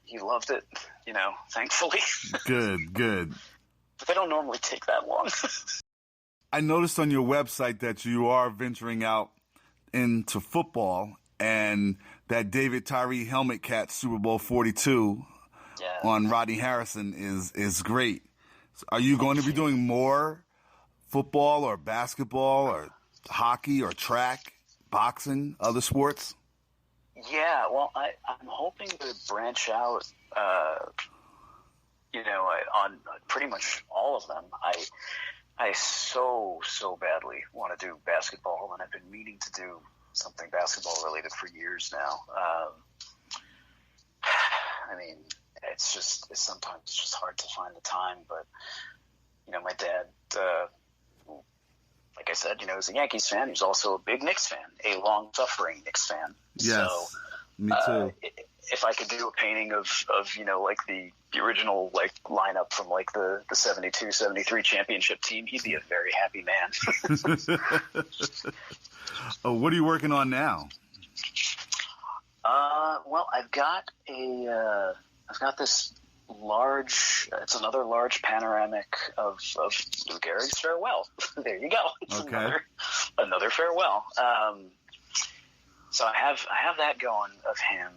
he loved it, thankfully. Good. But they don't normally take that long. I noticed on your website that you are venturing out into football, and that David Tyree helmet catch Super Bowl 42 on Rodney Harrison is great. So are you going to be doing more football or basketball or hockey or track, boxing, other sports? Yeah, well, I'm hoping to branch out, on pretty much all of them. I so badly want to do basketball, and I've been meaning to do something basketball related for years now. Sometimes it's just hard to find the time, but my dad, like I said, is a Yankees fan. He's also a big Knicks fan, a long-suffering Knicks fan. Yes, so, me too. If I could do a painting of like the original like lineup from like the 72-73 championship team, he'd be a very happy man. What are you working on now? Well, I've got this large. It's another large panoramic of Lou Gehrig's farewell. There you go. It's another farewell. So I have that going of him,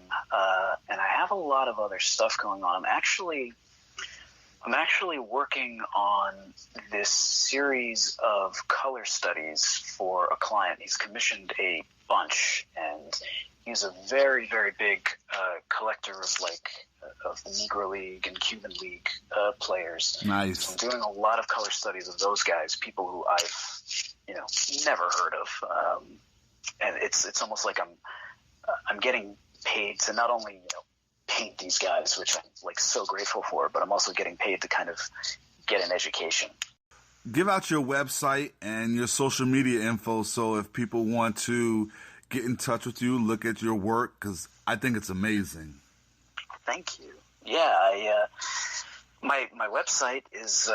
and I have a lot of other stuff going on. I'm actually working on this series of color studies for a client. He's commissioned a bunch, and he's a very, very big collector of the Negro League and Cuban League players. Nice. So I'm doing a lot of color studies of those guys, people who I've never heard of. And it's almost like I'm getting paid to not only paint these guys, which I'm like so grateful for, but I'm also getting paid to kind of get an education. Give out your website and your social media info, so if people want to get in touch with you, look at your work, because I think it's amazing. Thank you. Yeah, my website is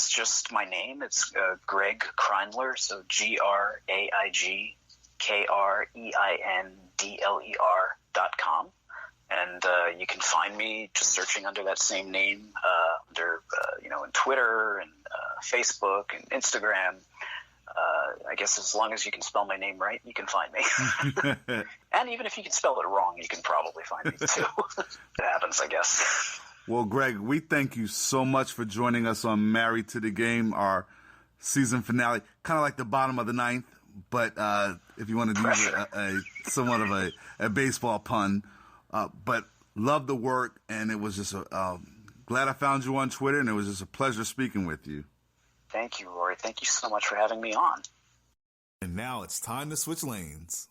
just my name. It's Graig Kreindler, so GraigKreindler.com, and you can find me just searching under that same name in Twitter and Facebook and Instagram. I guess as long as you can spell my name right, you can find me. And even if you can spell it wrong, you can probably find me too. It happens, I guess. Well, Graig, we thank you so much for joining us on Married to the Game, our season finale, kind of like the bottom of the ninth, but if you want to use a somewhat of a baseball pun. But love the work, and it was just glad I found you on Twitter, and it was just a pleasure speaking with you. Thank you, Rory. Thank you so much for having me on. And now it's time to switch lanes.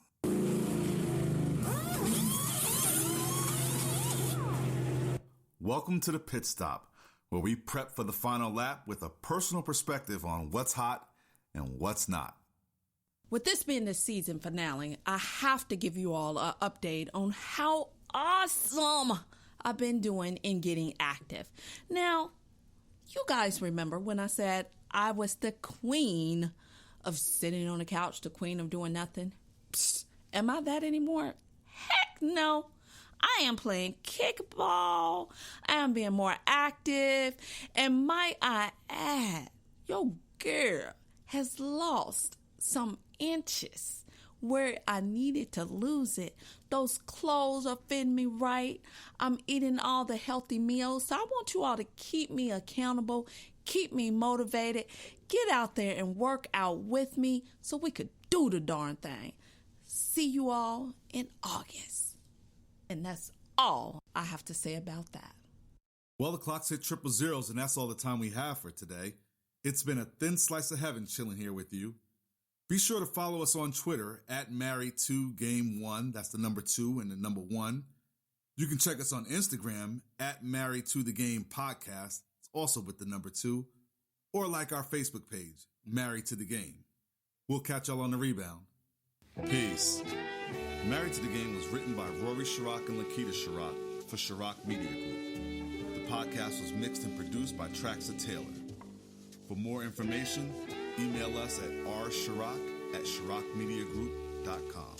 Welcome to the Pit Stop, where we prep for the final lap with a personal perspective on what's hot and what's not. With this being the season finale, I have to give you all an update on how awesome I've been doing in getting active. Now, you guys remember when I said I was the queen of sitting on the couch, the queen of doing nothing? Psst, am I that anymore? Heck no. I am playing kickball. I am being more active. And might I add, your girl has lost some inches where I needed to lose it. Those clothes are fitting me right. I'm eating all the healthy meals. So I want you all to keep me accountable, keep me motivated, get out there and work out with me so we could do the darn thing. See you all in August. And that's all I have to say about that. Well, the clock's hit 000, and that's all the time we have for today. It's been a thin slice of heaven chilling here with you. Be sure to follow us on Twitter at Married2Game1. That's the number 2 and the number 1. You can check us on Instagram at Married to the Game Podcast. It's also with the number 2. Or like our Facebook page, Married to the Game. We'll catch y'all on the rebound. Peace. Married to the Game was written by Rory Sharrock and Lakita Sharrock for Sharrock Media Group. The podcast was mixed and produced by Traxa Taylor. For more information, email us at rsharrock@sharrockmediagroup.com.